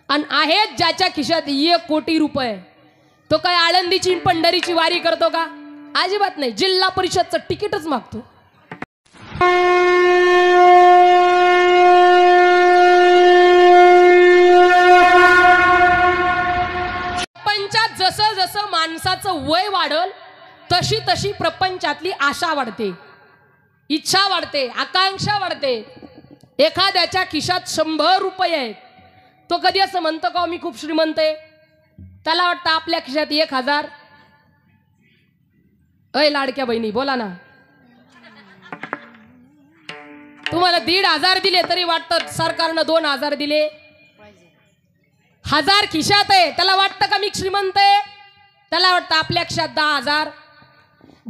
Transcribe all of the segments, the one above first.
आणि आहेत ज्याच्या खिशात 1 कोटी रुपये, तो काय आळंदीची पंढरीची वारी करतो का? अजिबात नाही. जिल्हा परिषदचं तिकीटच मागतो. प्रपंचात जसं जसं माणसाचं वय वाढल तशी तशी प्रपंचातली आशा वाढते, इच्छा वाढते, आकांक्षा वाढते. एखाद्याच्या खिशात 100 रुपये आहेत, तो कधी असं म्हणतो का मी खूप श्रीमंत आहे? त्याला वाटतं आपल्या खिशात 1000. अय लाडक्या बहिणी बोला ना. तुम्हाला 1,500 दिले तरी वाटतं सरकारनं 2,000 दिले. 1000 खिशात आहे, त्याला वाटतं का मी श्रीमंत आहे? त्याला वाटतं आपल्या खिशात 10,000.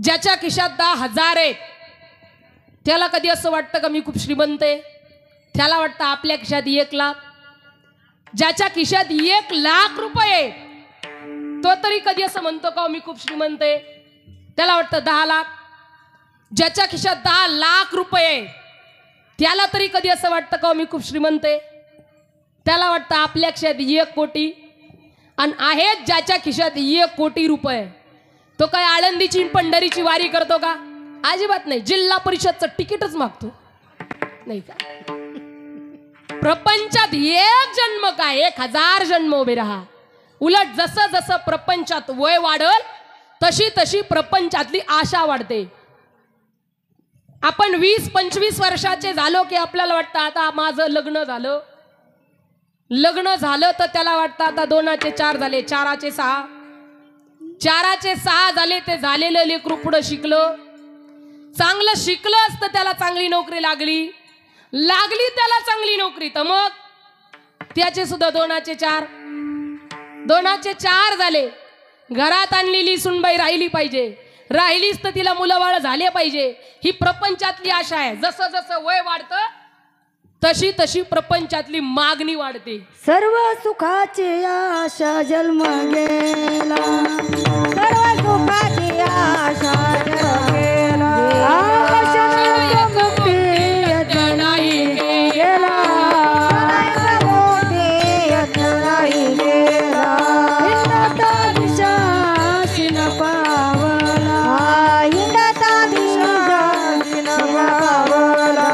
ज्याच्या खिशात 10,000 आहेत त्याला कधी असं वाटतं का मी खूप श्रीमंत आहे? त्याला वाटतं आपल्या खिशात 1,00,000. ज्याच्या खिशात 1,00,000 रुपये तो तरी कधी असं म्हणतो का मी खूप श्रीमंत आहे? त्याला वाटतं 10,00,000. ज्याच्या खिशात 10,00,000 रुपये त्याला तरी कधी असं वाटतं का मी खूप श्रीमंत आहे? त्याला वाटतं आपल्या खिशात 1 कोटी. आणि आहेत ज्याच्या खिशात 1 कोटी रुपये, तो काय आळंदीची पंढरीची वारी करतो का? अजिबात नाही. जिल्हा परिषदचं तिकीटच मागतो नाही का? प्रपंचात 1 जन्म काय 1000 जन्म उभे राहा. उलट जसं जसं प्रपंचात वय वाढल तशी तशी प्रपंचातली आशा वाढते. आपण 20-25 वर्षाचे झालो की आपल्याला वाटतं आता माझं लग्न झालं. लग्न झालं तर त्याला वाटतं आता 2चे 4 झाले, 4चे 6, 4चे 6 झाले. ते झालेलं लेकरू पुढं शिकलं, चांगलं शिकलं असतं, त्याला चांगली नोकरी लागली त्याला चांगली नोकरी, तर मग त्याचे सुद्धा 2चे 4 झाले. घरात आणलेली सुनबाई राहिली पाहिजे, राहिलीच तर तिला मुलं बाळ झाले पाहिजे. ही प्रपंचातली आशा आहे. जसं जसं वय वाढतं तशी तशी प्रपंचातली मागणी वाढते. सर्व सुखाची आशा जन्म गेला, सर्व सुखाची आशा जन्म गेला. आशा मुक्ती यज्ञ नाही गेला, मुक्ती यज्ञ नाही गेला. हिंडता दिशा शिन पावला, हिंडता दिशा शिन पावला.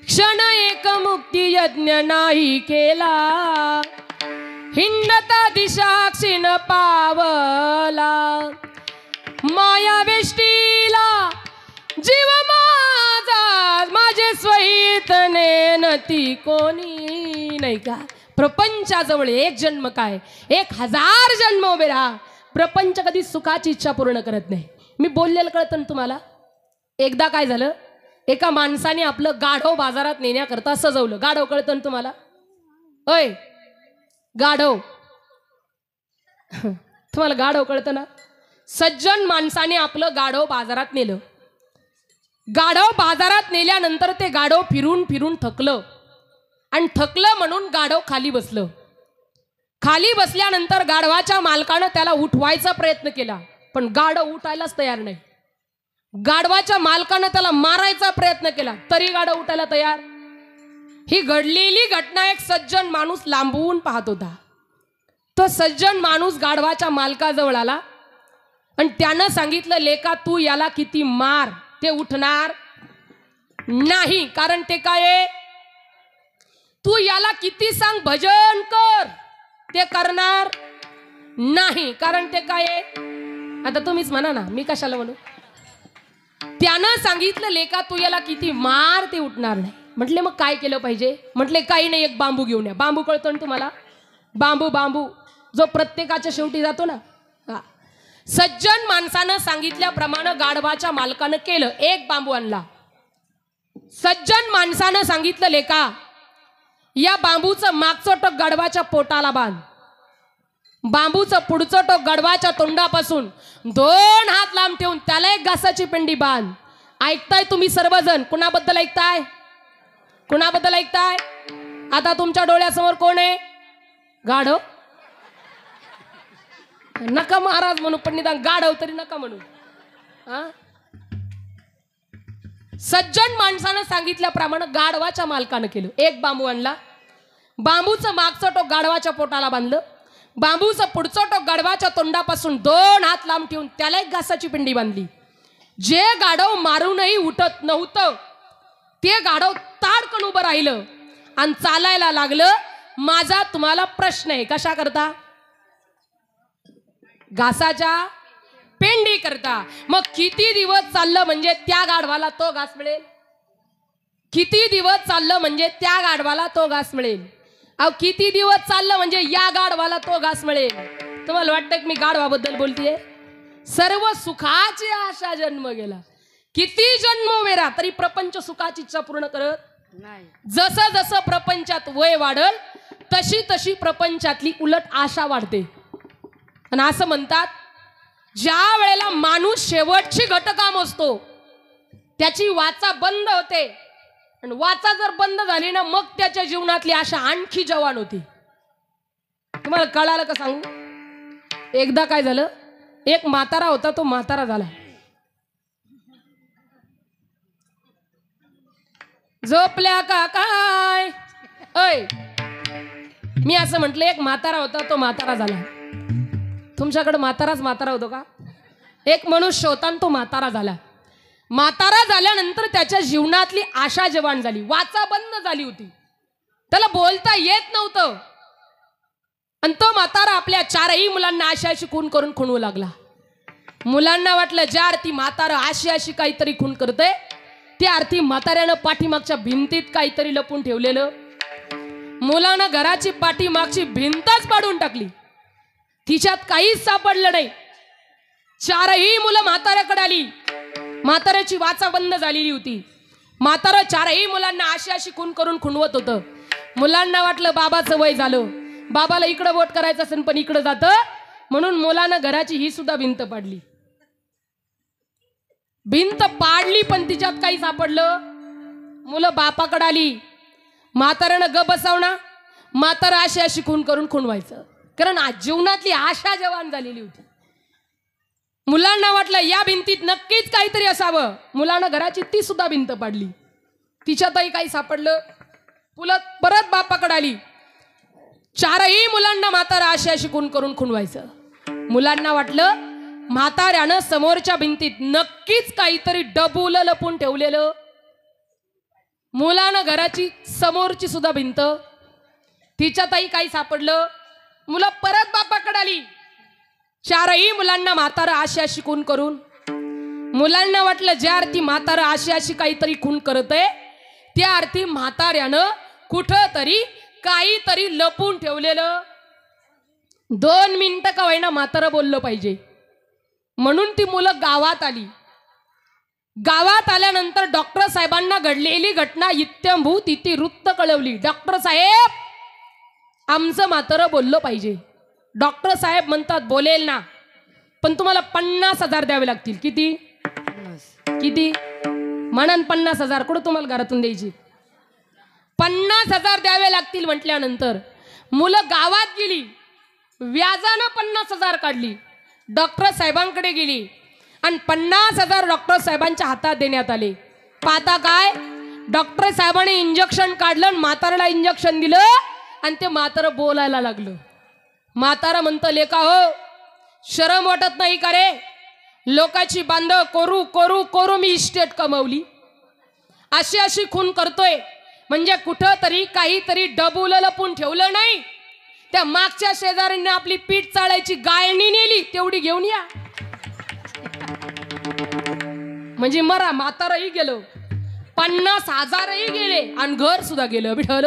क्षण एक मुक्ती यज्ञ नाही केला, हिंडता दिशा क्षीण पावला. माया वेष्टीला जीव माझा, माझे स्वहित नेनती कोणी नाही का? प्रपंचाजवळ 1 जन्म काय 1000 जन्म उभे राहा. प्रपंच कधी सुखाची इच्छा पूर्ण करत नाही. मी बोललेलं कळतं ना तुम्हाला? एकदा काय झालं, एका माणसाने आपलं गाढव बाजारात नेण्याकरता सजवलं. गाढव कळतं ना तुम्हाला? ओय गाढव, तुम्हाला गाढव कळतं ना? सज्जन माणसाने आपलं गाढव बाजारात नेलं. गाढव बाजारात नेल्यानंतर ते गाढव फिरून फिरून थकलं आणि थकलं म्हणून गाढव खाली बसलं. खाली बसल्यानंतर गाढवाच्या मालकानं त्याला उठवायचा प्रयत्न केला, पण गाढव उठायलाच तयार नाही. गाढवाच्या मालकानं त्याला मारायचा प्रयत्न केला तरी गाढव उठायला तयार. ही घडलेली घटना एक सज्जन माणूस लांबून पाहत होता. तो सज्जन माणूस गाढवाच्या मालकाजवळ आला आणि त्यानं सांगितलं, लेका तू याला किती मार ते उठणार नाही. कारण ते काय, तू याला किती सांग भजन कर ते करणार नाही. कारण ते काय, आता तुम्हीच म्हणा ना, मी कशाला म्हणू. त्यानं सांगितलं, लेका तू याला किती मार ते उठणार नाही. म्हटले मग काय केलं पाहिजे? म्हटले काही नाही, एक बांबू घेऊन या. बांबू कळतो ना तुम्हाला? बांबू जो प्रत्येकाच्या शेवटी जातो ना. सज्जन माणसानं सांगितल्याप्रमाणे गाढवाच्या मालकानं केलं. एक बांबू आणला. सज्जन माणसानं सांगितलं, लेका या बांबूचं मागचं टोक गाढवाच्या पोटाला बांध, बांबूचं पुढचं टोक गाढवाच्या तोंडापासून 2 हात लांब ठेवून त्याला एक घासाची पिंडी बांध. ऐकताय तुम्ही सर्वजण? कुणाबद्दल ऐकताय? कुणाबद्दल ऐकताय? आता तुमच्या डोळ्यासमोर कोण आहे? गाढव. नका महाराज म्हणू, पण निदान गाढव तरी नका म्हणू. सज्जन माणसानं सांगितल्याप्रमाणे गाढवाच्या मालकानं केलं. एक बांबू आणला, बांबूचं मागचं टोक गाढवाच्या पोटाला बांधलं, बांबूचं पुढचं टोक गाढवाच्या तोंडापासून 2 हात लांब ठेवून त्याला एक घासाची पिंडी बांधली. जे गाढव मारूनही उठत नव्हतं ते गाढव ताडकन उभं राहिलं आणि चालायला लागलं. माझा तुम्हाला प्रश्न आहे, कशा करता? घासाच्या पेंडी करता. मग किती दिवस चाललं म्हणजे त्या गाढवाला तो घास मिळेल? किती दिवस चाललं म्हणजे त्या गाढवाला तो घास मिळेल? अहो किती दिवस चाललं म्हणजे या गाढवाला तो घास मिळेल? तुम्हाला वाटतं की मी गाढवाबद्दल बोलतेय? सर्व सुखाची आशा जन्म गेला. किती जन्म वेरा तरी प्रपंच सुखाची इच्छा पूर्ण करत नाही. जसं जसं प्रपंचात वय वाढल तशी तशी प्रपंचातली उलट आशा वाढते. आणि असं म्हणतात, ज्या वेळेला माणूस शेवटची घटकाम असतो त्याची वाचा बंद होते, आणि वाचा जर बंद झाली ना मग त्याच्या जीवनातली आशा आणखी जवान होती. तुम्हाला कळालं का सांगू? एकदा काय झालं, एक म्हातारा होता, तो म्हातारा झाला. झोपल्या का काय? ऐ मी असं म्हटलं, एक म्हातारा होता, तो म्हातारा झाला. तुमच्याकडे म्हाताराच म्हातारा होतो का? एक मनुष्य होता आणि तो म्हातारा झाला. म्हातारा झाल्यानंतर त्याच्या जीवनातली आशा जवान झाली, वाचा बंद झाली होती, त्याला बोलता येत नव्हतं. आणि तो म्हातारा आपल्या 4ही मुलांना आशाशी खून करून खुणवू लागला. मुलांना वाटलं ज्या अर्थी म्हातारा आशी काहीतरी खून करते त्या अर्थी म्हाताऱ्यानं पाठीमागच्या भिंतीत काहीतरी लपून ठेवलेलं. मुलानं घराची पाठीमागची भिंतच पाडून टाकली, तिच्यात काहीच सापडलं नाही. 4ही मुलं म्हाताऱ्याकडे आली. म्हाताऱ्याची वाचा बंद झालेली होती. म्हातारा 4ही मुलांना आशी खून करून खुणवत होतं. मुलांना वाटलं बाबाचं वय झालं, बाबाला इकडं बोट करायचं असेल पण इकडं जातं, म्हणून मुलानं घराची ही सुद्धा भिंत पाडली. भिंत पाडली पण तिच्यात काही सापडलं. मुलं बापाकडे आली. म्हाताऱ्यानं ग बसावना, म्हातारा आशी खून करून खुणवायचं, कारण आज जीवनातली आशा जवान झालेली होती. मुलांना वाटलं या भिंतीत नक्कीच काहीतरी असावं. मुलानं घराची ती सुद्धा भिंत पाडली, तिच्यातही काही सापडलं. मुलं परत बापाकडे आली. 4ही मुलांना म्हातारा आशी खून करून खुणवायचं. मुलांना वाटलं म्हाताऱ्यानं समोरच्या भिंतीत नक्कीच काहीतरी डबुलं लपून ठेवलेलं. मुलानं घराची समोरची सुद्धा भिंत, तिच्यातही काही सापडलं. मुलं परत बापाकडे आली. 4ही मुलांना म्हातारा आशी खून करून. मुलांना वाटलं ज्या अर्थी म्हातारा आशी काहीतरी खून करतय त्या अर्थी म्हाताऱ्यानं कुठं तरी काहीतरी लपून ठेवलेलं. 2 मिनिटं का होईना म्हातारं बोललं पाहिजे, म्हणून ती मुलं गावात आली. गावात आल्यानंतर डॉक्टर साहेबांना घडलेली घटना इत्यंभूत इति वृत्त कळवली. डॉक्टर साहेब, आमचं म्हातारं बोललं पाहिजे. डॉक्टर साहेब म्हणतात बोलेल ना, पण तुम्हाला 50,000 द्यावे लागतील. किती? किती म्हणन? 50,000. कुठं तुम्हाला घरातून द्यायची? 50,000 द्यावे लागतील म्हटल्यानंतर मुलं गावात गेली, व्याजानं 50,000 काढली, डॉक्टर साहेबांकडे गेली आणि 50,000 डॉक्टर साहेबांच्या हातात देण्यात आले. पाहता काय, डॉक्टर साहेबांनी इंजेक्शन काढलं, म्हाताऱ्याला इंजेक्शन दिलं आणि ते म्हातारं बोलायला लागलं. म्हातारा म्हणतं, लेका हो, शरम वाटत नाही का रे? लोकाची बांध करू करू करू मी इस्टेट कमवली, अशी खून करतोय म्हणजे कुठं तरी काहीतरी डबुलं लपून ठेवलं नाही. त्या मागच्या शेजाऱ्यांनी आपली पीठ चाळायची गाळणी नेली, तेवढी घेऊन या. म्हणजे मरा म्हातारही गेलो, 50,000ही गेले आणि घर सुद्धा गेलं. विठ्ठल